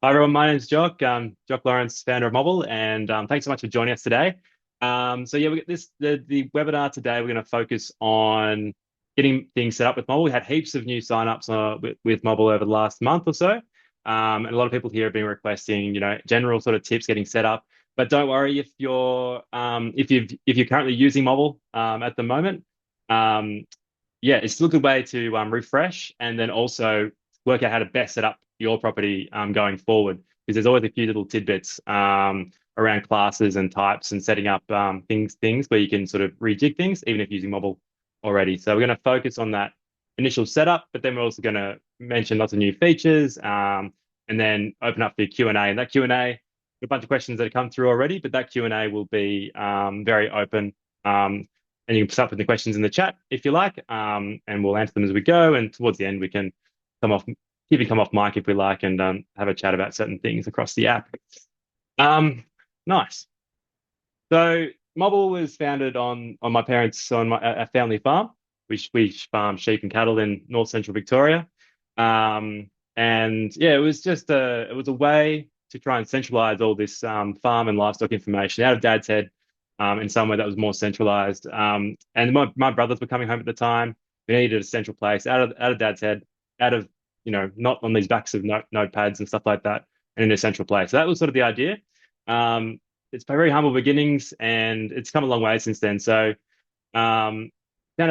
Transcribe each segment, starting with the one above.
Hi everyone, my name's Jock. Jock Lawrence, founder of Mobble, and thanks so much for joining us today. So yeah, we got the webinar today. We're going to focus on getting things set up with Mobble. We had heaps of new signups with Mobble over the last month or so, and a lot of people here have been requesting, general sort of tips getting set up. But don't worry if you're currently using Mobble at the moment. Um, yeah, it's still a good way to refresh and then also work out how to best set up your property going forward because there's always a few little tidbits around classes and types and setting up things where you can sort of rejig things even if using Mobile already. So we're going to focus on that initial setup, but then we're also going to mention lots of new features and then open up the Q&A. And that Q&A, a bunch of questions that have come through already, but that Q&A will be very open. And you can start with the questions in the chat if you like, and we'll answer them as we go. And towards the end, we can come off, even come off mic if we like, and have a chat about certain things across the app. Nice. So Mobile was founded on my parents on a family farm. We farm sheep and cattle in north central Victoria. And yeah, it was a way to try and centralize all this farm and livestock information out of Dad's head in somewhere that was more centralized. And my brothers were coming home at the time. We needed a central place out of Dad's head, out of not on these backs of notepads and stuff like that, and in a central place. So that was sort of the idea. Um, it's very humble beginnings, and it's come a long way since then. So, founded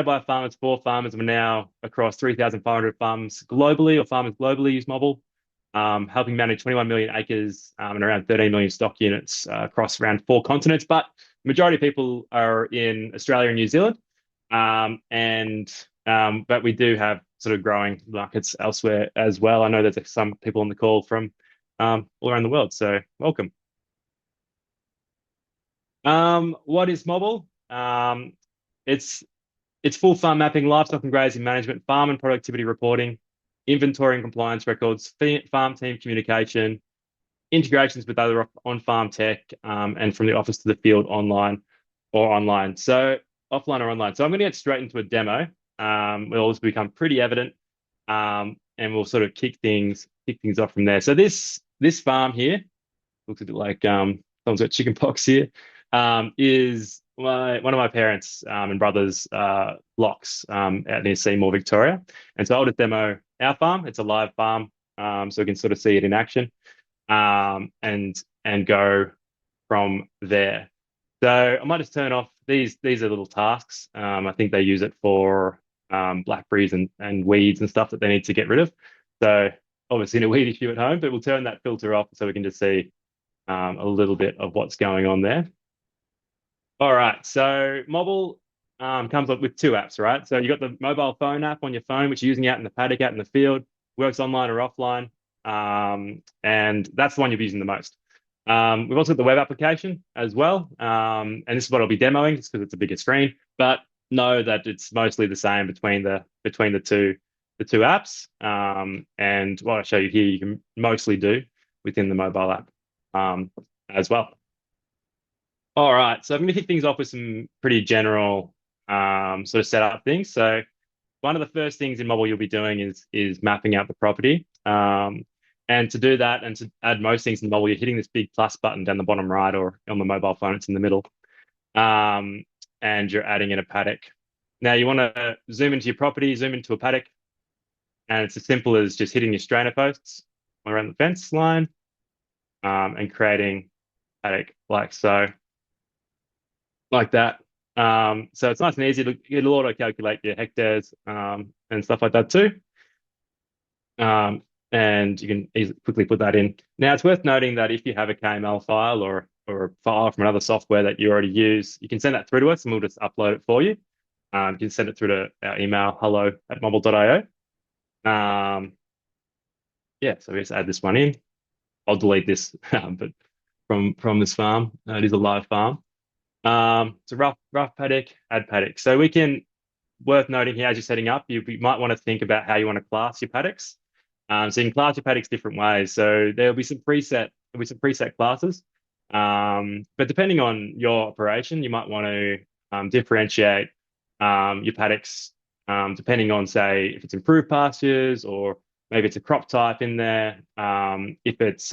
by farmers for farmers, we're now across 3,500 farms globally, or farmers globally use Mobble, helping manage 21 million acres and around 13 million stock units across around 4 continents. But majority of people are in Australia and New Zealand, and but we do have sort of growing markets elsewhere as well. I know there's some people on the call from all around the world, so welcome. What is Mobile? It's it's full farm mapping, livestock and grazing management, farm and productivity reporting, inventory and compliance records, farm team communication, integrations with other on-farm tech, and from the office to the field online or online. So offline or online. So I'm going to get straight into a demo. Will also become pretty evident, and we'll sort of kick things off from there. So this farm here looks a bit like someone's got chicken pox here. Is one of my parents and brothers' blocks out near Seymour, Victoria. And so I'll just demo our farm. It's a live farm, so we can sort of see it in action, and go from there. So I might just turn off these. These are little tasks. I think they use it for blackberries and weeds and stuff that they need to get rid of. So obviously, in a weed issue at home, but we'll turn that filter off so we can just see a little bit of what's going on there. All right, so Mobble comes up with two apps, right? So you got the mobile phone app on your phone, which you're using out in the paddock, out in the field, works online or offline, and that's the one you're using the most. We've also got the web application as well, and this is what I'll be demoing, just because it's a bigger screen. But know that it's mostly the same between the two apps, and what I show you here, you can mostly do within the mobile app as well. All right, so I'm going to kick things off with some pretty general sort of setup things. So one of the first things in Mobile you'll be doing is mapping out the property. And to do that and to add most things in Mobile, you're hitting this big plus button down the bottom right, or on the mobile phone, it's in the middle. And you're adding in a paddock. Now you want to zoom into your property, zoom into a paddock, and it's as simple as just hitting your strainer posts around the fence line, and creating paddock like so. Like that. So it's nice and easy. It'll auto calculate your hectares and stuff like that too. And you can quickly put that in. Now it's worth noting that if you have a KML file or a file from another software that you already use, you can send that through to us and we'll just upload it for you. You can send it through to our email, hello@mobble.io. Yeah, so we just add this one in. I'll delete this, but from this farm, it is a live farm. It's a rough paddock, add paddock. So we can, worth noting here as you're setting up, you might want to think about how you want to class your paddocks. So you can class your paddocks different ways. So there'll be some preset classes. But depending on your operation, you might want to differentiate your paddocks depending on, say, if it's improved pastures or maybe it's a crop type in there, if it's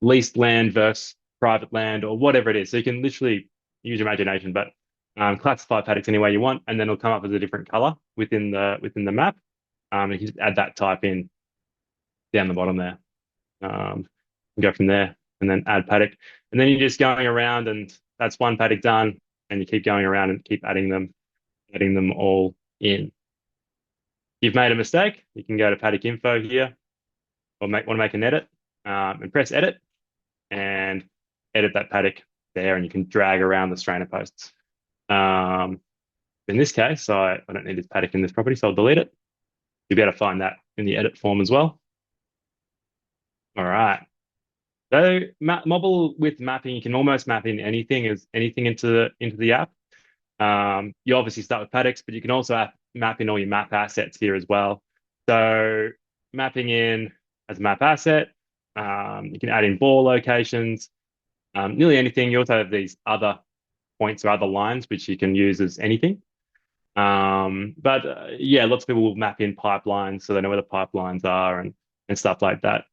leased land versus private land or whatever it is. So you can literally use your imagination, but classify paddocks any way you want, and then it'll come up as a different color within the map. You can just add that type in down the bottom there. And go from there, and then add paddock, and then you're just going around, and that's one paddock done, and you keep going around and keep adding them all in. You've made a mistake, you can go to paddock info here, or want to make an edit, and press edit, and edit that paddock there, and you can drag around the strainer posts. In this case, I don't need this paddock in this property, so I'll delete it. You'll be able to find that in the edit form as well. All right. So Mobble with mapping, you can almost map in anything into the app. You obviously start with paddocks, but you can also map in all your map assets here as well. So mapping in as a map asset, you can add in bore locations, nearly anything. You also have these other points or other lines which you can use as anything. But yeah, lots of people will map in pipelines so they know where the pipelines are and stuff like that.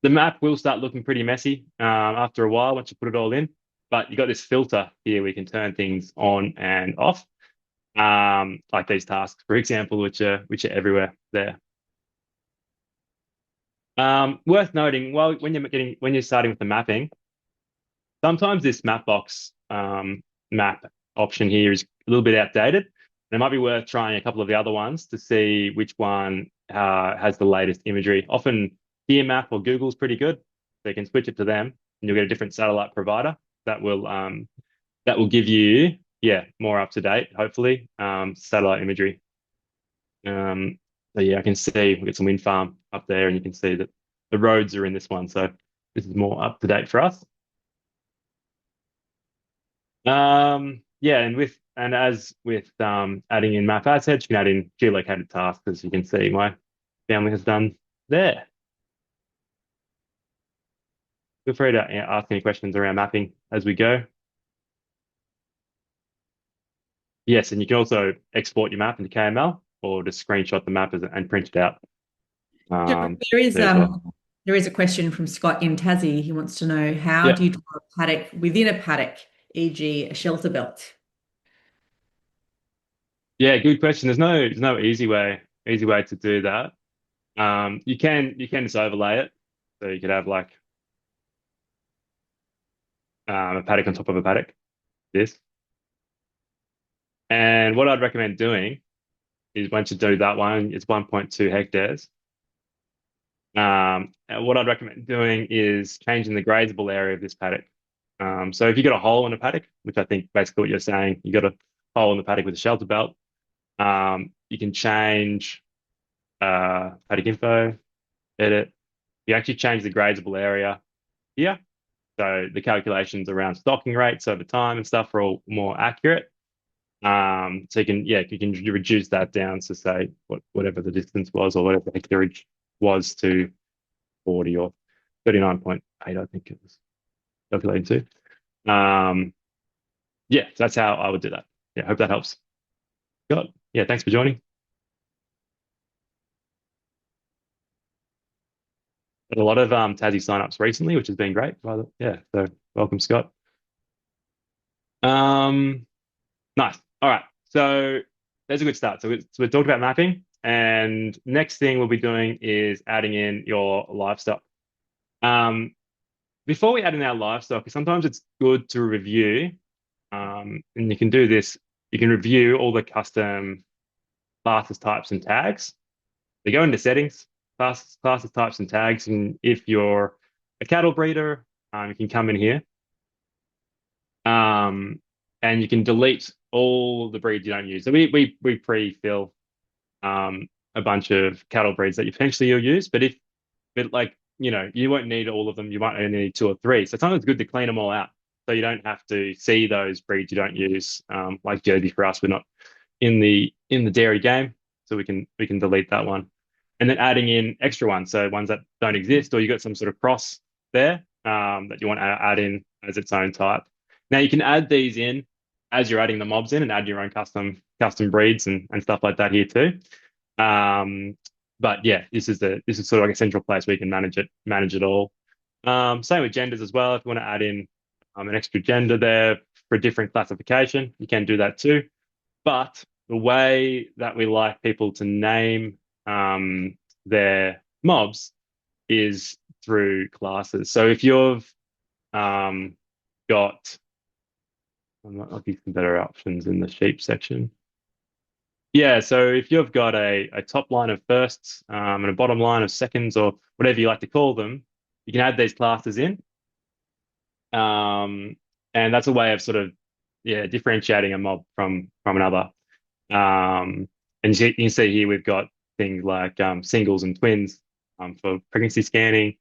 The map will start looking pretty messy after a while once you put it all in. But you got this filter here where you can turn things on and off, like these tasks, for example, which are everywhere there. Worth noting, well, when you're starting with the mapping, sometimes this map box map option here is a little bit outdated. And it might be worth trying a couple of the other ones to see which one has the latest imagery. Often Gear Map or Google's pretty good. So you can switch it to them and you'll get a different satellite provider that will give you, yeah, more up to date, hopefully, satellite imagery. So yeah, I can see we've got some wind farm up there, and you can see that the roads are in this one. So this is more up to date for us. Yeah, and as with adding in map assets, you can add in geolocated tasks, as you can see my family has done there. Feel free to ask any questions around mapping as we go. Yes, and you can also export your map into KML or just screenshot the map and print it out. There is a question from Scott in Tassie. He wants to know, how Yeah, do you draw a paddock within a paddock, e.g., a shelter belt? yeah, good question. There's no easy way to do that. You can just overlay it. So you could have like a paddock on top of a paddock, this. And what I'd recommend doing is once you do that one, it's 1.2 hectares. And what I'd recommend doing is changing the grazable area of this paddock. So if you got a hole in a paddock, which I think basically what you're saying, you got a hole in the paddock with a shelter belt, you can change paddock info, edit. You actually change the grazable area here. So the calculations around stocking rates over time and stuff are all more accurate. So you can reduce that down to say whatever the distance was or whatever the hectareage was to 40 or 39.8, I think it was calculating to. Yeah, so that's how I would do that. Yeah, hope that helps. Scott, yeah, thanks for joining. Had a lot of Tassie signups recently, which has been great. Yeah, so welcome, Scott. Um, nice. All right, so there's a good start. So we talked about mapping, and next thing we'll be doing is adding in your livestock. Before we add in our livestock, sometimes it's good to review, and you can do this. You can review all the custom classes, types, and tags. They go into settings, classes, types, and tags. And if you're a cattle breeder, you can come in here, and you can delete all the breeds you don't use. So we pre-fill a bunch of cattle breeds that potentially you'll use, but like you won't need all of them. You might only need two or three. So sometimes it's good to clean them all out, so you don't have to see those breeds you don't use. Like Jersey for us, we're not in the dairy game, so we can delete that one, and then adding in extra ones, so ones that don't exist, or you got some sort of cross there that you want to add in as its own type. Now you can add these in as you're adding the mobs in, and add your own custom breeds and stuff like that here too. But yeah, this is sort of like a central place where you can manage it all. Same with genders as well. If you want to add in an extra gender there for a different classification, you can do that too. But the way that we like people to name their mobs is through classes. So if you've um, got, I'll give some better options in the sheep section. Yeah, so if you've got a top line of firsts and a bottom line of seconds or whatever you like to call them, you can add these classes in. Um, and that's a way of sort of yeah differentiating a mob from another. Um, and you can see here we've got things like singles and twins for pregnancy scanning,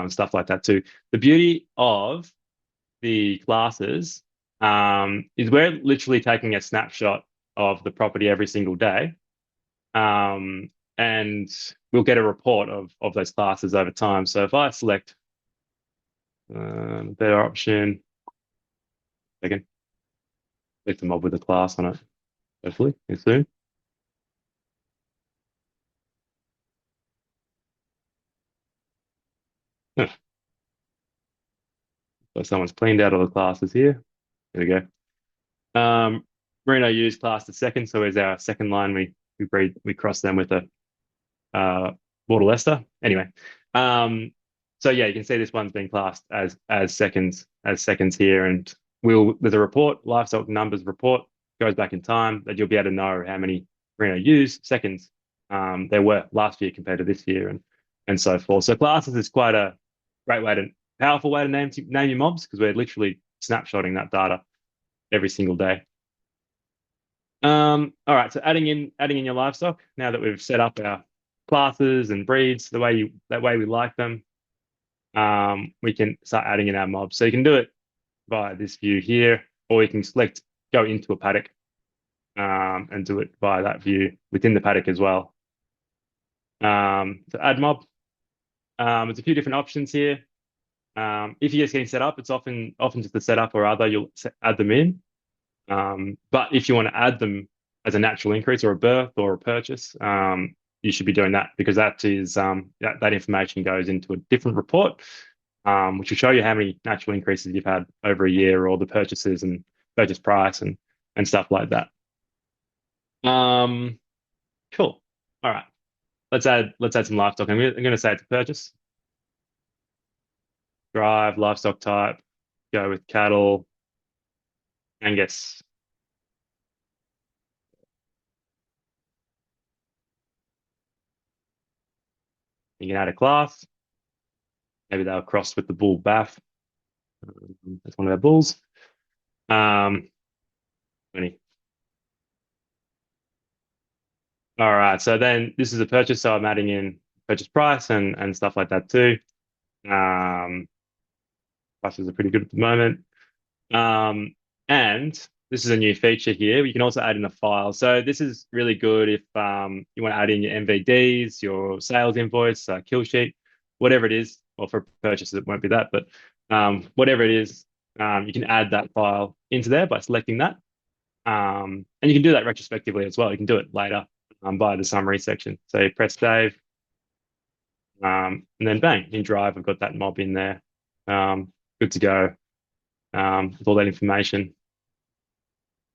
stuff like that too. The beauty of the classes is we're literally taking a snapshot of the property every single day, um, and we'll get a report of those classes over time. So if I select better option, again, select a mob with a class on it, hopefully, soon. So someone's cleaned out all the classes here. There we go. Merino use class the second, so as our second line, we cross them with a uh, Border Leicester. Anyway, um, so yeah, you can see this one's been classed as seconds here, and there's a report, livestock numbers report goes back in time that you'll be able to know how many Merino use seconds there were last year compared to this year, and so forth. So classes is quite a great way to powerful way to name your mobs because we're literally snapshotting that data every single day. All right, so adding in your livestock now that we've set up our classes and breeds that way we like them. We can start adding in our mobs. So you can do it via this view here, or you can select go into a paddock and do it via that view within the paddock as well. To add mob, there's a few different options here. If you're just getting set up, it's often just the setup or other you'll add them in. But if you want to add them as a natural increase or a birth or a purchase, you should be doing that because that information goes into a different report, which will show you how many natural increases you've had over a year or the purchases and purchase price and stuff like that. Um, cool. All right. Let's add some livestock. I'm going to say it's a purchase. Drive, livestock type, go with cattle, Angus. You can add a class. Maybe they'll cross with the bull Bath. That's one of our bulls. 20. All right. So then this is a purchase. So I'm adding in purchase price and stuff like that too. Um, Prices are pretty good at the moment. And this is a new feature here. You can also add in a file. So this is really good if you want to add in your MVDs, your sales invoice, kill sheet, whatever it is. Well, for purchases, it won't be that, but whatever it is, you can add that file into there by selecting that. And you can do that retrospectively as well. You can do it later by the summary section. So you press save, and then bang, in Drive, I've got that mob in there. Good to go with all that information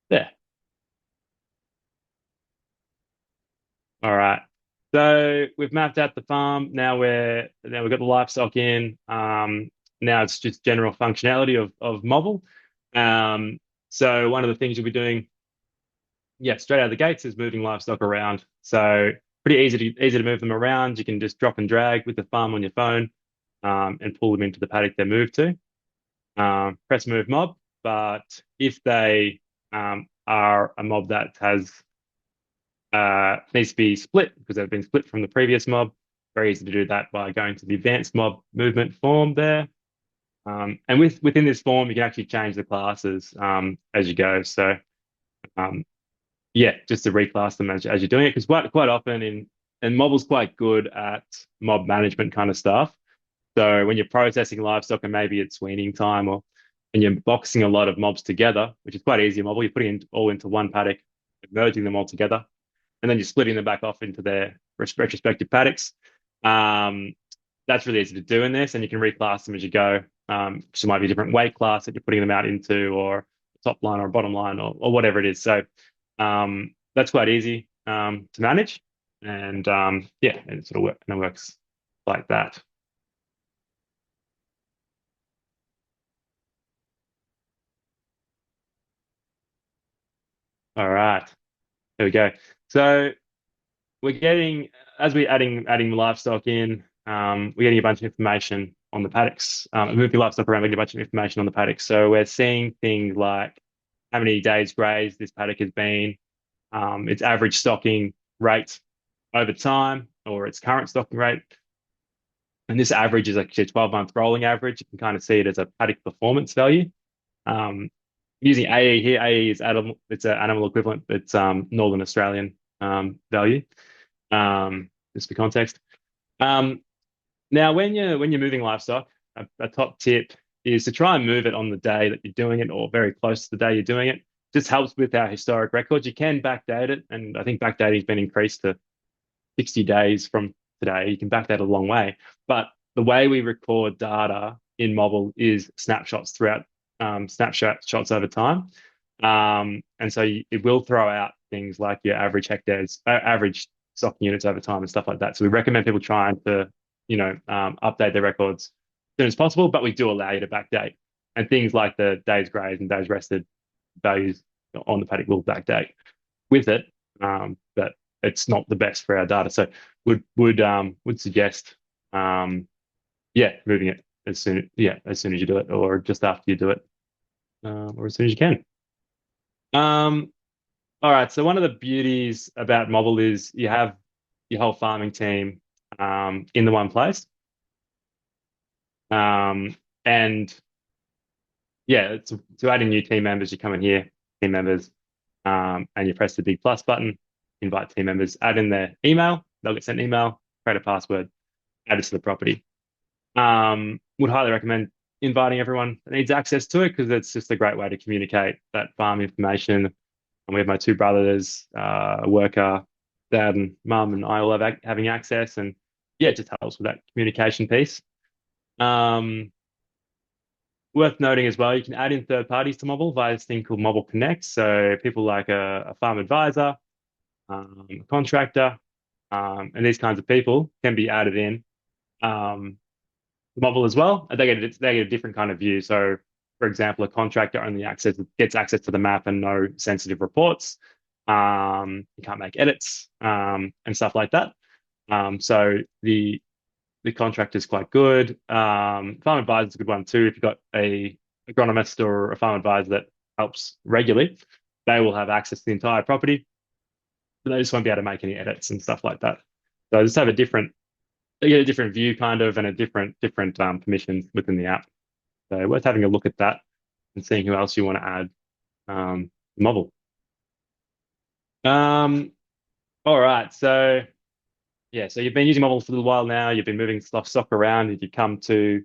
there. All right. So we've mapped out the farm. Now we've got the livestock in. Now it's just general functionality of Mobble. So one of the things you'll be doing, yeah, straight out of the gates is moving livestock around. So pretty easy to move them around. You can just drop and drag with the farm on your phone and pull them into the paddock they move to. Press move mob. But if they are a mob that has needs to be split because they've been split from the previous mob. Very easy to do that by going to the advanced mob movement form there. And within this form, you can actually change the classes as you go. So yeah, just to reclass them as you're doing it, because quite often and Mobble's quite good at mob management kind of stuff. So when you're processing livestock and maybe it's weaning time and you're boxing a lot of mobs together, which is quite easy in Mobble, you're putting it all into one paddock, merging them all together and then you're splitting them back off into retrospective paddocks. Um, that's really easy to do in this, and you can reclass them as you go. So it might be a different weight class that you're putting them out into, or top line or bottom line, or whatever it is. So that's quite easy to manage, and yeah, and it sort of and it works like that. All right, here we go. So we're getting as we're adding livestock in, we're getting a bunch of information on the paddocks. Moving livestock around, we're getting a bunch of information on the paddocks. So we're seeing things like how many days grazed this paddock has been, its average stocking rate over time, or its current stocking rate. And this average is actually a 12-month rolling average. You can kind of see it as a paddock performance value. Um, Using AE here, AE is animal, it's an animal equivalent, it's Northern Australian value, just for context. Um, Now, when you're moving livestock, a top tip is to try and move it on the day that you're doing it, or very close to the day you're doing it. Just helps with our historic records. You can backdate it, and I think backdating has been increased to 60 days from today. You can backdate a long way, but the way we record data in Mobble is snapshots throughout, snapshots over time. And so it will throw out things like your average hectares, average stock units over time and stuff like that. So we recommend people trying to, update their records as soon as possible, but we do allow you to backdate. And things like the days grazed and days rested values on the paddock will backdate with it. But it's not the best for our data. So would suggest yeah, moving it as soon as you do it, or just after you do it, or as soon as you can. Um, all right. So one of the beauties about Mobile is you have your whole farming team in the one place. And yeah, to add in new team members, you come in here, team members, and you press the big plus button, invite team members, add in their email, they'll get sent an email, create a password, add it to the property. Would highly recommend inviting everyone that needs access to it, because it's just a great way to communicate that farm information. And we have my two brothers, a worker, dad and mum, and I all having access. And yeah, it just helps with that communication piece. Um, Worth noting as well, you can add in third parties to Mobble via this thing called Mobble Connect. So people like a farm advisor, a contractor, and these kinds of people can be added in. Mobile as well. And they get a different kind of view. So, for example, a contractor only gets access to the map and no sensitive reports. You can't make edits and stuff like that. So the contract is quite good. Farm advisor is a good one too. If you've got a agronomist or a farm advisor that helps regularly, they will have access to the entire property, but they just won't be able to make any edits and stuff like that. So just have a different they get a different view kind of, and a different permissions within the app. So worth having a look at that and seeing who else you want to add. Mobile. Um, all right. So yeah, so you've been using Mobile for a little while now. You've been moving stock around. If you come to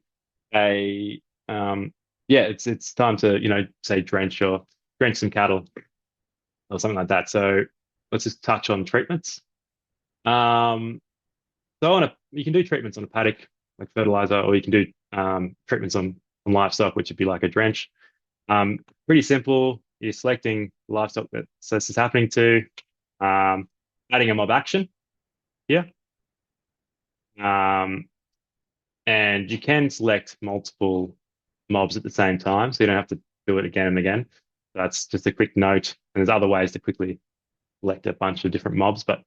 a yeah, it's time to, say drench some cattle or something like that. So let's just touch on treatments. Um, So you can do treatments on a paddock, like fertilizer, or you can do treatments on livestock, which would be like a drench. Pretty simple. You're selecting livestock that this is happening to, um, adding a mob action here. Um, and you can select multiple mobs at the same time, so you don't have to do it again and again. That's just a quick note. And there's other ways to quickly select a bunch of different mobs, but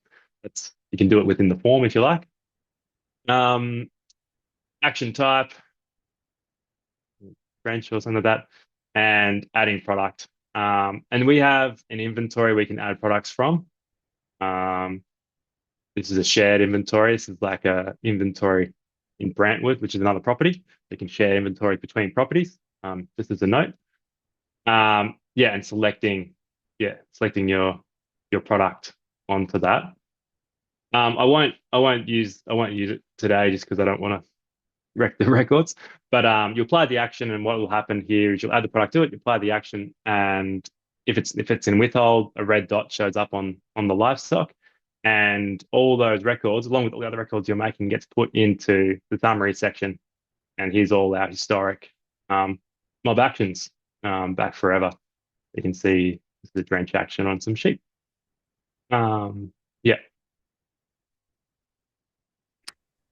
you can do it within the form if you like. Um, Action type, French or something like that, and adding product. And we have an inventory we can add products from. Um, this is a shared inventory. This is like a inventory in Brantwood, which is another property. You can share inventory between properties, just as a note. Yeah, and selecting your product onto that. I won't use it today just because I don't want to wreck the records. But you apply the action, and what will happen here is you'll add the product to it, you apply the action, and if it's in withhold, a red dot shows up on the livestock. And all those records, along with all the other records you're making, gets put into the summary section. And here's all our historic um, mob actions back forever. You can see this is a drench action on some sheep. Yeah,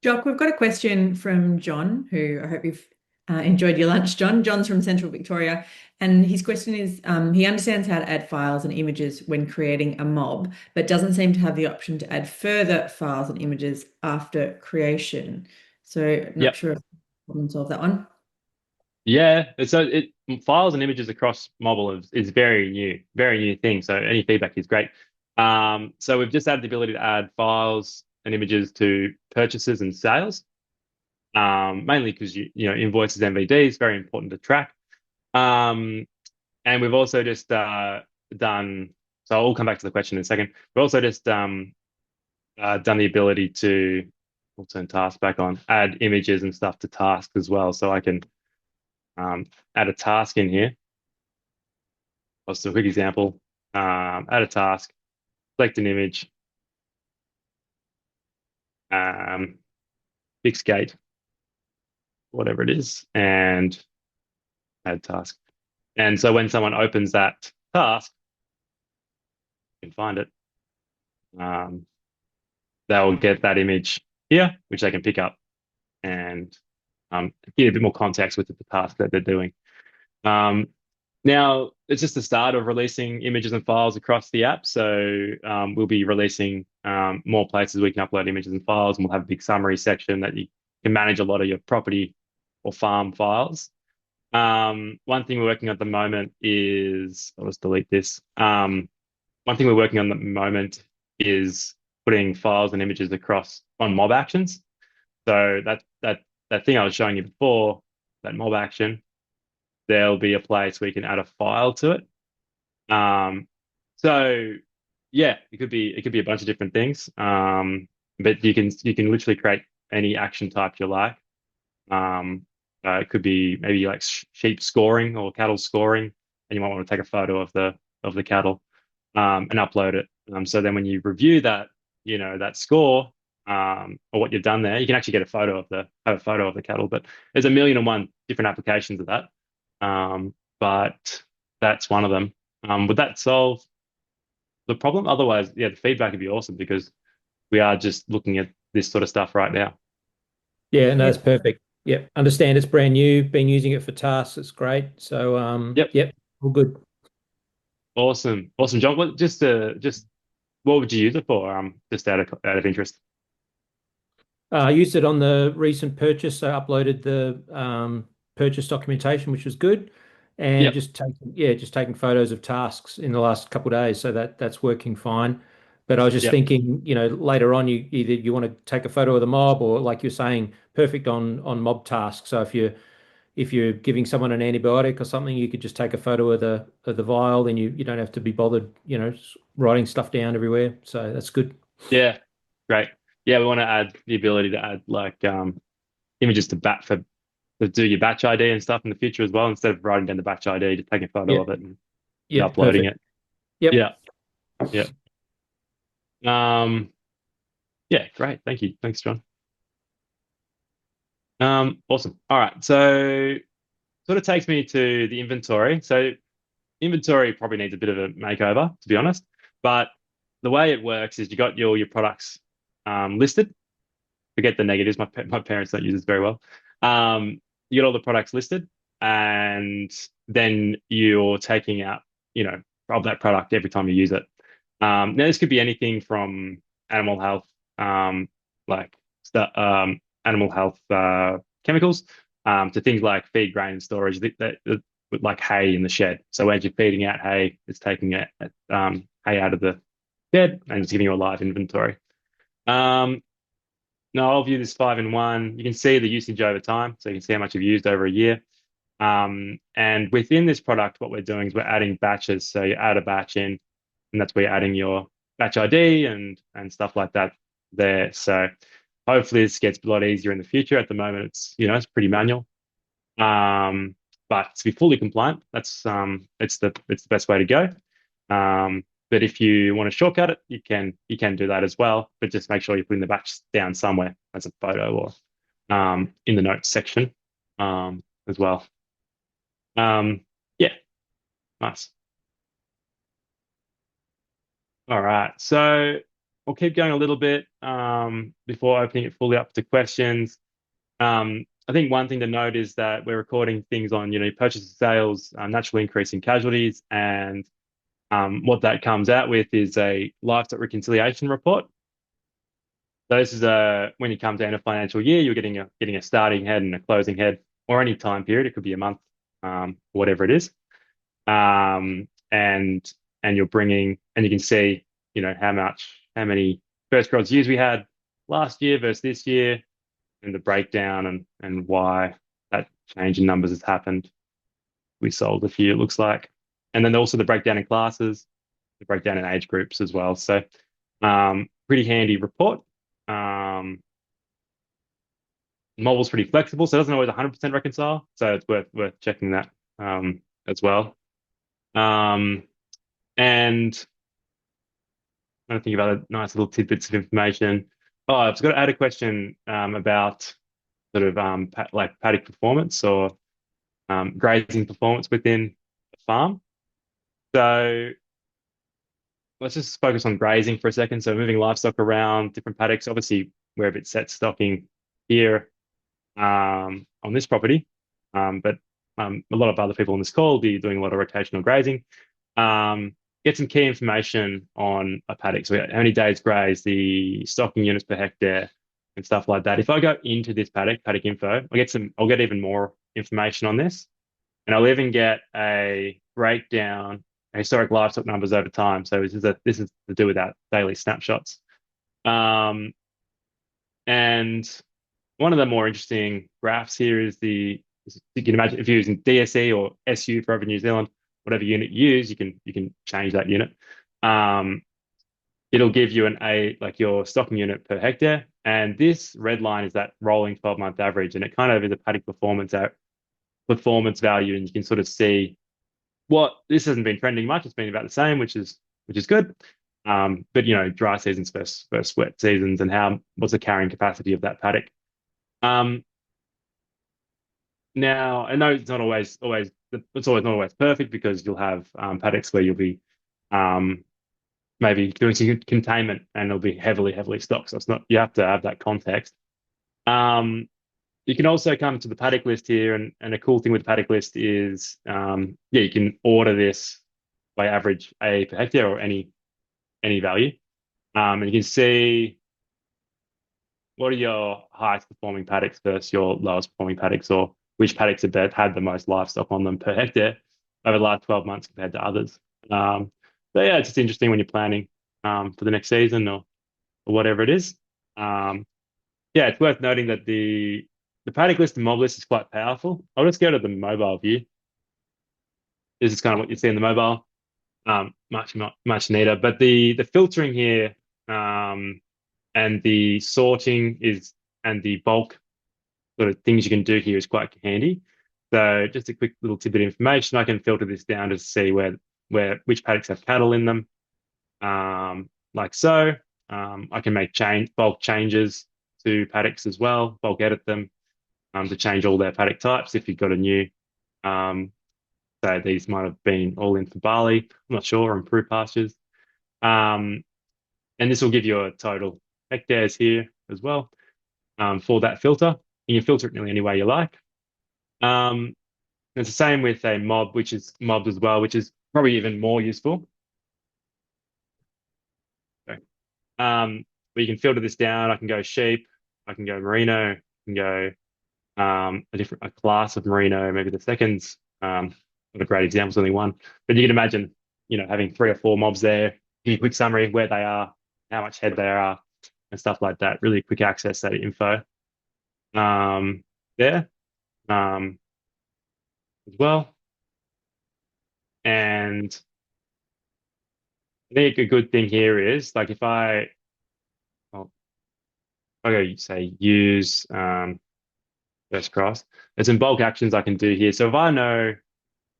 Jock, we've got a question from John, who I hope you've enjoyed your lunch, John. John's from Central Victoria, and his question is, he understands how to add files and images when creating a mob, but doesn't seem to have the option to add further files and images after creation. So not yep, sure if I can solve that one. yeah. So files and images across Mobble is very new thing. So any feedback is great. So we've just added the ability to add files and images to purchases and sales, mainly because you know invoices, MVDs, very important to track. Um, and we've also just done. So I'll come back to the question in a second. We've also just done the ability to. We'll turn tasks back on, add images and stuff to tasks as well. So I can add a task in here. Just a quick example. Add a task, select an image, um, fix gate, whatever it is, and add task. And so when someone opens that task, you can find it. Um, they'll get that image here, which they can pick up and get a bit more context with the task that they're doing. Um, Now, it's just the start of releasing images and files across the app. So we'll be releasing more places we can upload images and files, and we'll have a big summary section that you can manage a lot of your property or farm files. One thing we're working on at the moment is, I'll just delete this. One thing we're working on at the moment is putting files and images across on mob actions. So that thing I was showing you before, that mob action, there'll be a place where you can add a file to it. Um, so yeah, it could be a bunch of different things. But you can literally create any action type you like. Um, it could be maybe like sheep scoring or cattle scoring, and you might want to take a photo of the cattle and upload it. So then when you review that, you know, that score or what you've done there, you can actually get a photo of the have a photo of the cattle. But there's a million and one different applications of that. But that's one of them. Would that solve the problem? Otherwise, yeah, the feedback would be awesome because we are just looking at this sort of stuff right now. Yeah, no, Yeah. that's perfect. Yep. Understand it's brand new, been using it for tasks. It's great. So Yep, yep, all good. awesome, awesome, John. Just what would you use it for? Just out of interest. I used it on the recent purchase. I uploaded the purchase documentation, which was good, and Yep, just taking photos of tasks in the last couple of days. So that's working fine. But I was just yep, thinking, later on, you either you want to take a photo of the mob, or like you're saying, perfect on mob tasks. So if you're giving someone an antibiotic or something, you could just take a photo of the vial, and you don't have to be bothered, writing stuff down everywhere. So that's good. yeah, great. Yeah, we want to add the ability to add like images to do your batch ID and stuff in the future as well. Instead of writing down the batch ID, just taking a photo Yeah, of it and yeah, uploading perfect. it. Yep. Yeah, yeah. Um, yeah, great. Thank you. Thanks, John. Awesome. All right. So sort of takes me to the inventory. So inventory probably needs a bit of a makeover, to be honest. But the way it works is you got your products listed. Forget the negatives. My parents don't use this very well. You got all the products listed, and then you're taking out, you know, of that product every time you use it. Now this could be anything from animal health, like animal health chemicals, to things like feed grain and storage, like hay in the shed. So as you're feeding out hay, it's taking hay out of the shed and it's giving you a live inventory. Um, no, I'll view this 5 in 1. You can see the usage over time, so you can see how much you've used over a year. And within this product, what we're doing is we're adding batches. So you add a batch in, and that's where you're adding your batch ID and stuff like that there. So hopefully this gets a lot easier in the future. At the moment, it's pretty manual. But to be fully compliant, it's the best way to go. But if you want to shortcut it, you can do that as well. But just make sure you're putting the batch down somewhere as a photo or in the notes section as well. Yeah, nice. All right, so we'll keep going a little bit before opening it fully up to questions. I think one thing to note is that we're recording things on, purchase and sales, naturally increasing casualties, and what that comes out with is a livestock reconciliation report. So this is when you come to end of financial year, you're getting a starting head and a closing head, or any time period. It could be a month, whatever it is. And you're bringing, and you can see, how many first cross years we had last year versus this year, and the breakdown and why that change in numbers has happened. We sold a few, it looks like. And then also the breakdown in classes, the breakdown in age groups as well. So pretty handy report. Mobble's pretty flexible, so it doesn't always 100% reconcile. So it's worth checking that as well. And I think about nice little tidbits of information. Oh, I've got to add a question about sort of like paddock performance or grazing performance within the farm. So let's just focus on grazing for a second. So moving livestock around different paddocks. Obviously, we're a bit set stocking here on this property, but a lot of other people on this call will be doing a lot of rotational grazing. Get some key information on a paddock. So how many days graze, the stocking units per hectare, and stuff like that. If I go into this paddock info, I'll get even more information on this, and I'll even get a breakdown, historic livestock numbers over time. So this is to do with that daily snapshots. And one of the more interesting graphs here is you can imagine if you're using DSE or SU for over New Zealand, whatever unit you use, you can change that unit. It'll give you like your stocking unit per hectare, and this red line is that rolling 12-month average, and it kind of is a paddock performance value, and you can sort of see this hasn't been trending much. It's been about the same, which is good. But dry seasons versus wet seasons, and what's the carrying capacity of that paddock. Now, I know it's not always not always perfect, because you'll have paddocks where you'll be maybe doing some containment and it'll be heavily stocked. So you have to have that context. You can also come to the paddock list here, and a cool thing with the paddock list is you can order this by average A per hectare or any value. And you can see what are your highest performing paddocks versus your lowest performing paddocks, or which paddocks have had the most livestock on them per hectare over the last 12 months compared to others. So yeah, it's just interesting when you're planning for the next season or whatever it is. Yeah, it's worth noting that the paddock list and mob list is quite powerful. I'll just go to the mobile view. This is kind of what you see in the mobile. Much neater. But the filtering here and the sorting and the bulk sort of things you can do here is quite handy. So just a quick little tidbit of information. I can filter this down to see which paddocks have cattle in them, like so. I can make bulk changes to paddocks as well, bulk edit them to change all their paddock types if you've got a new. So these might have been all in for barley, I'm not sure, or improved pastures. And this will give you a total hectares here as well for that filter. You can filter it nearly any way you like. It's the same with a mob, which is mobbed as well, which is probably even more useful. Okay. But you can filter this down. I can go sheep, I can go merino, I can go a class of merino, maybe the seconds. Not a great example, it's only one. But you can imagine, having 3 or 4 mobs there, give you a quick summary of where they are, how much head they are, and stuff like that. Really quick access to that info. There. As well. And I think a good thing here is, like, if I go say use first cross, there's some bulk actions I can do here. So if I know,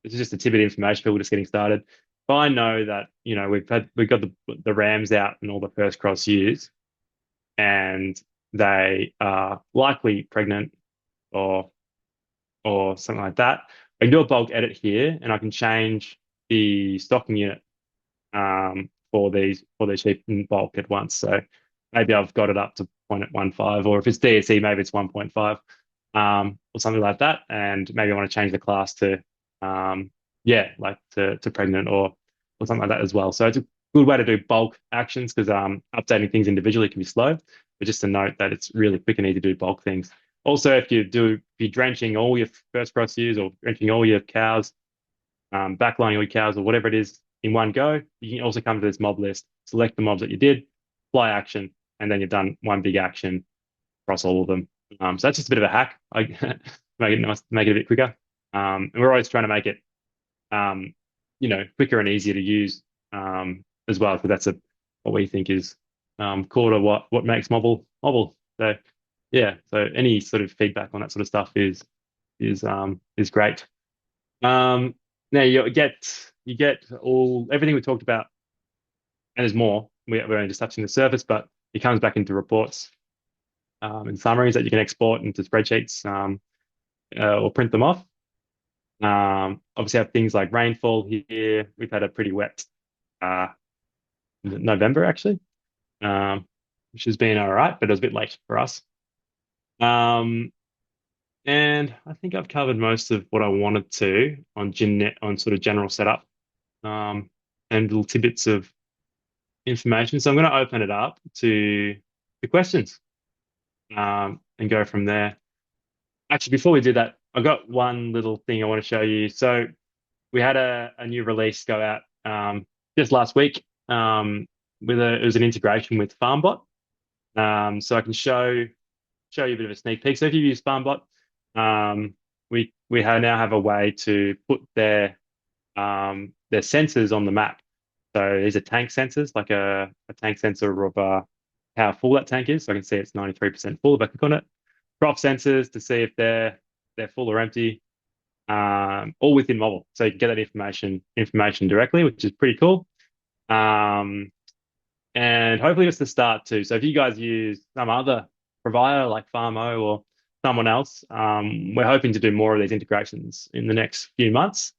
this is just a tidbit of information, people just getting started. if I know that, we've got the rams out in all the first cross years, and they are likely pregnant or something like that, I can do a bulk edit here, and I can change the stocking unit for these sheep in bulk at once. So maybe I've got it up to 0.15, or if it's DSE, maybe it's 1.5, or something like that. And maybe I want to change the class to like to pregnant or something like that as well. So it's a good way to do bulk actions because updating things individually can be slow. But just to note that it's really quick and easy to do bulk things. Also, if you're drenching all your first cross ewes or drenching all your cows, backlining all your cows or whatever it is in one go, you can also come to this mob list, select the mobs that you did, apply action, and then you've done one big action across all of them. So that's just a bit of a hack. I make it nice, make it a bit quicker. And we're always trying to make it, quicker and easier to use as well, because what we think is core to what makes Mobble Mobble. So yeah, so any sort of feedback on that sort of stuff is great. Now you get everything we talked about, and there's more. We're only just touching the surface, but it comes back into reports and summaries that you can export into spreadsheets or print them off. Obviously, have things like rainfall here. We've had a pretty wet November actually, which has been all right, but it was a bit late for us. And I think I've covered most of what I wanted to on sort of general setup and little tidbits of information. So I'm going to open it up to the questions and go from there. Actually, before we do that, I've got one little thing I want to show you. So we had a new release go out just last week it was an integration with FarmBot. So I can show you a bit of a sneak peek. So if you use FarmBot, now have a way to put their sensors on the map. So these are tank sensors, like a tank sensor of how full that tank is. So I can see it's 93% full if I click on it. Crop sensors to see if they're full or empty, all within Mobble. So you can get that information directly, which is pretty cool. And hopefully it's the start too. So if you guys use some other provider like Farmo or someone else, we're hoping to do more of these integrations in the next few months.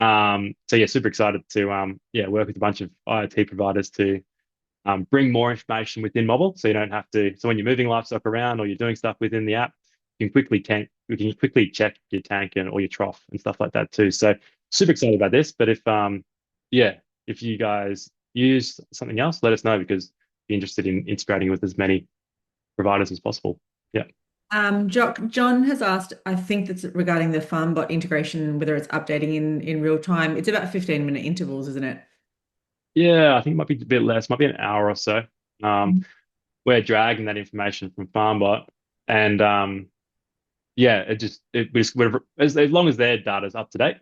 So yeah, super excited to work with a bunch of IoT providers to bring more information within Mobble, so you don't have to. So when you're moving livestock around or you're doing stuff within the app, we can quickly check your tank or your trough and stuff like that too. So super excited about this. But if you guys use something else, let us know because be interested in integrating with as many providers as possible. Yeah. John has asked, I think that's regarding the FarmBot integration, whether it's updating in real time. It's about 15-minute intervals, isn't it? Yeah, I think it might be a bit less, might be an hour or so. We're dragging that information from FarmBot, and as long as their data is up to date,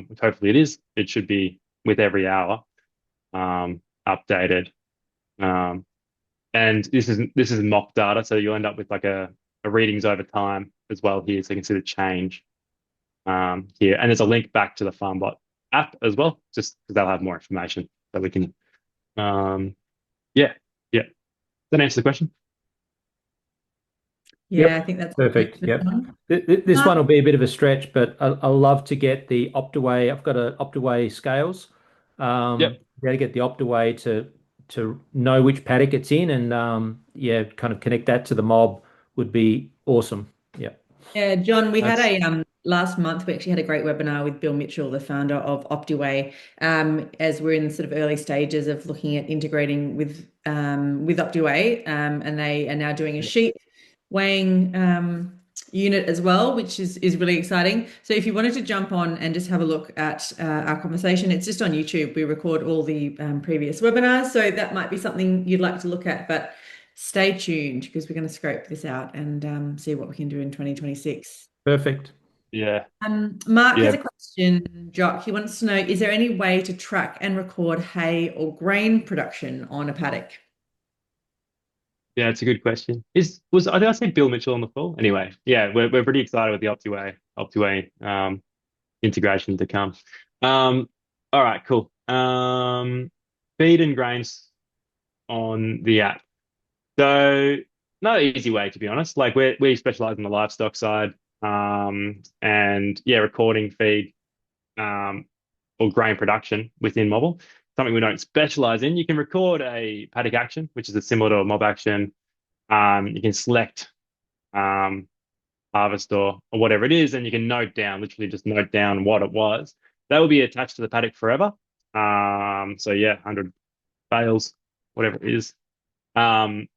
which hopefully it is, it should be with every hour updated. And this is mock data, so you'll end up with like a readings over time as well here, so you can see the change here. And there's a link back to the FarmBot app as well, just because they'll have more information that we can. Does that answer the question? Yeah, Yep. I think that's Perfect. Yep. This one will be a bit of a stretch, but I'll love to get the Optaway. I've got a Optaway scales. Yep. Be able to get the Optaway to know which paddock it's in, and kind of connect that to the mob would be awesome. Yeah. Yeah, John, we had a last month, we actually had a great webinar with Bill Mitchell, the founder of Optiway, as we're in sort of early stages of looking at integrating with Optiway, and they are now doing a sheep weighing unit as well, which is really exciting. So if you wanted to jump on and just have a look at our conversation, it's just on YouTube. We record all the previous webinars, so that might be something you'd like to look at, but stay tuned because we're going to scrape this out and see what we can do in 2026. Perfect. Yeah. Mark has a question, Jock. He wants to know, is there any way to track and record hay or grain production on a paddock? Yeah, it's a good question. I think I see Bill Mitchell on the call? Anyway, yeah, we're pretty excited with the Optiway integration to come. All right, cool. feed and grains on the app. So no easy way, to be honest. Like we specialize in the livestock side, and yeah, recording feed, um, or grain production within Mobble. Something we don't specialize in. You can record a paddock action, which is a similar to a mob action. You can select um, harvest or whatever it is, and you can note down, literally just note down what it was. That will be attached to the paddock forever. So yeah, 100 bales, whatever it is. Um,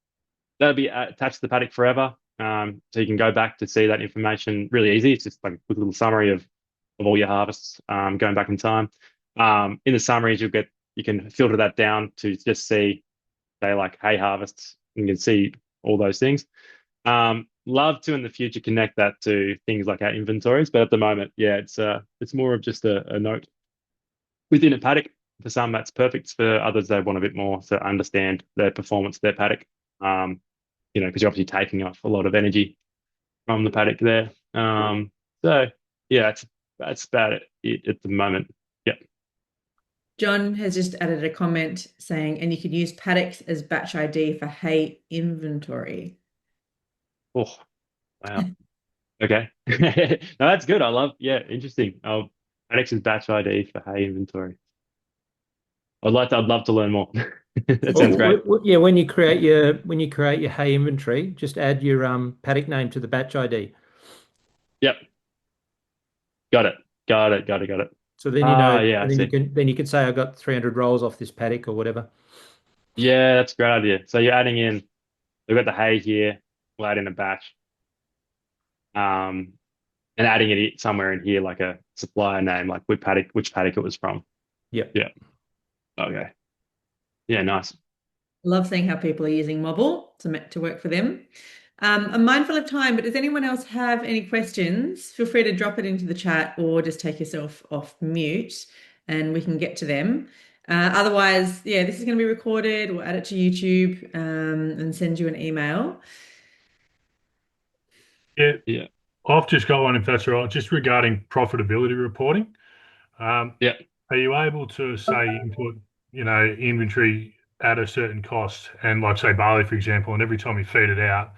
that'll be attached to the paddock forever. So you can go back to see that information really easy. It's just like a quick little summary of all your harvests, going back in time. In the summaries, you can filter that down to just see, say, like hay harvests. You can see all those things. Love to in the future connect that to things like our inventories, but at the moment, yeah, it's more of just a note within a paddock. For some, that's perfect. For others, they want a bit more to understand the performance of their paddock. Um, because you're obviously taking off a lot of energy from the paddock there. So yeah, that's about it at the moment. Yeah. John has just added a comment saying, and you could use paddocks as batch ID for hay inventory. Oh, wow. Okay. No, that's good. Yeah, interesting. Alex's batch ID for hay inventory. I'd love to learn more. That sounds great. Yeah, when you create your hay inventory, just add your paddock name to the batch ID. Yep. Got it. Got it. Got it. Got it. So then you know, Yeah, I and see. then you can say I got 300 rolls off this paddock or whatever. Yeah, that's a great idea. So you're adding in, we've got the hay here, we'll add in a batch. Um, and adding it somewhere in here, like a supplier name, like which paddock it was from. Yep. Yeah. Okay. Yeah, nice. Love seeing how people are using Mobble to work for them. I'm mindful of time, but does anyone else have any questions? Feel free to drop it into the chat or just take yourself off mute and we can get to them. Otherwise, yeah, this is going to be recorded. We'll add it to YouTube, and send you an email. Yeah, Yeah. I've just got one, if that's all right, just regarding profitability reporting. Yeah. Are you able to say input, inventory at a certain cost and like say barley, for example, and every time you feed it out,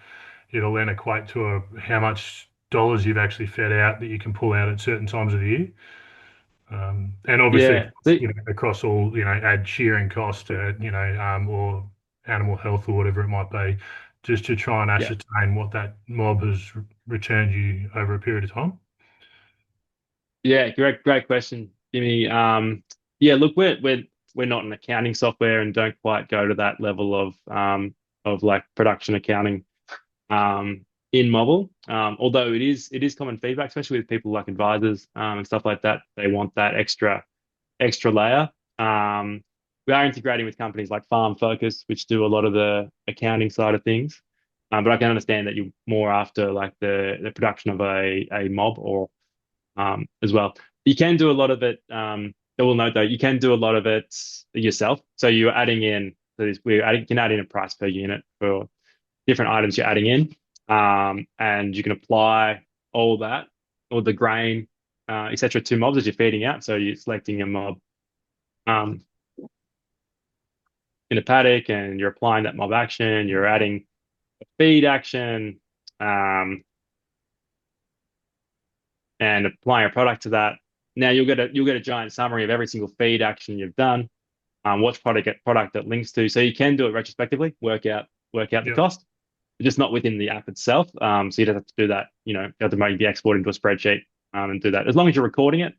it'll then equate to how much dollars you've actually fed out that you can pull out at certain times of the year? And obviously, Yeah. So, across all, add shearing cost, or animal health or whatever it might be, just to try and yeah. ascertain what that mob has returned you over a period of time. Yeah, great question, Jimmy. Yeah, look, we're not an accounting software and don't quite go to that level of like production accounting in Mobile. Although it is common feedback, especially with people like advisors and stuff like that. They want that extra layer. We are integrating with companies like Farm Focus, which do a lot of the accounting side of things. But I can understand that you're more after like the production of a mob or as well. You can do a lot of it. I will note though, you can do a lot of it yourself. So you're adding in, you can add in a price per unit for different items you're adding in, and you can apply all that, all the grain, etc., to mobs as you're feeding out. So you're selecting a mob um, in a paddock, and you're applying that mob action. You're adding a feed action, and applying a product to that. Now you'll get a giant summary of every single feed action you've done, what product that links to. So you can do it retrospectively, work out the Yeah. cost, just not within the app itself. So you don't have to do that. You have to maybe export into a spreadsheet and do that. As long as you're recording it,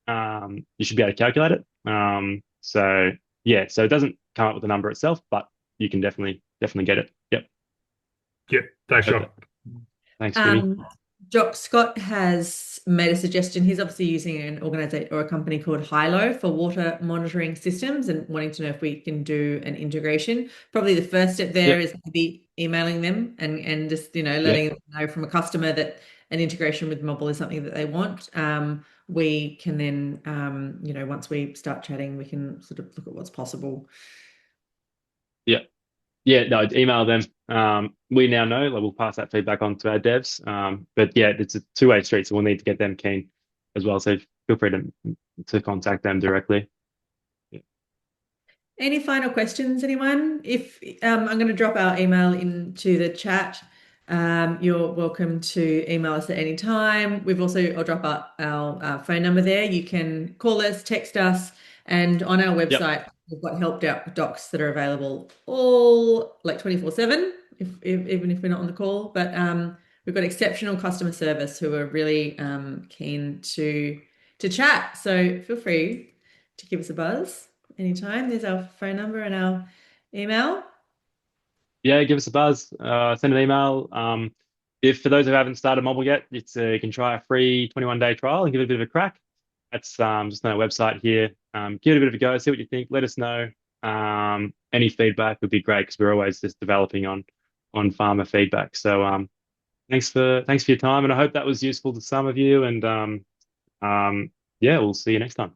you should be able to calculate it. So yeah, so it doesn't come up with the number itself, but you can definitely get it. Yep. Yep. Thanks, Okay. Jock. Thanks, Jimmy. Jock Scott has made a suggestion. He's obviously using an organization or a company called Hilo for water monitoring systems and wanting to know if we can do an integration. Probably the first step there Yep. is maybe emailing them and just letting them know from a customer that an integration with Mobble is something that they want. We can then once we start chatting, we can sort of look at what's possible. Yeah. Yeah, no, email them. We now know, like we'll pass that feedback on to our devs. But yeah, it's a two-way street, so we'll need to get them keen as well. So feel free to contact them directly. Yeah. Any final questions, anyone? If I'm going to drop our email into the chat. You're welcome to email us at any time. I'll drop our phone number there. You can call us, text us, and on our Yep. website, we've got help docs that are available all like 24/7, even if we're not on the call. But we've got exceptional customer service who are really keen to chat. So feel free to give us a buzz anytime. There's our phone number and our email. Yeah, give us a buzz, send an email. If for those who haven't started Mobble yet, you can try a free 21-day trial and give it a bit of a crack. That's just on our website here. Give it a bit of a go, see what you think. Let us know. Any feedback would be great because we're always just developing on farmer feedback. So thanks for your time, and I hope that was useful to some of you. And yeah, we'll see you next time.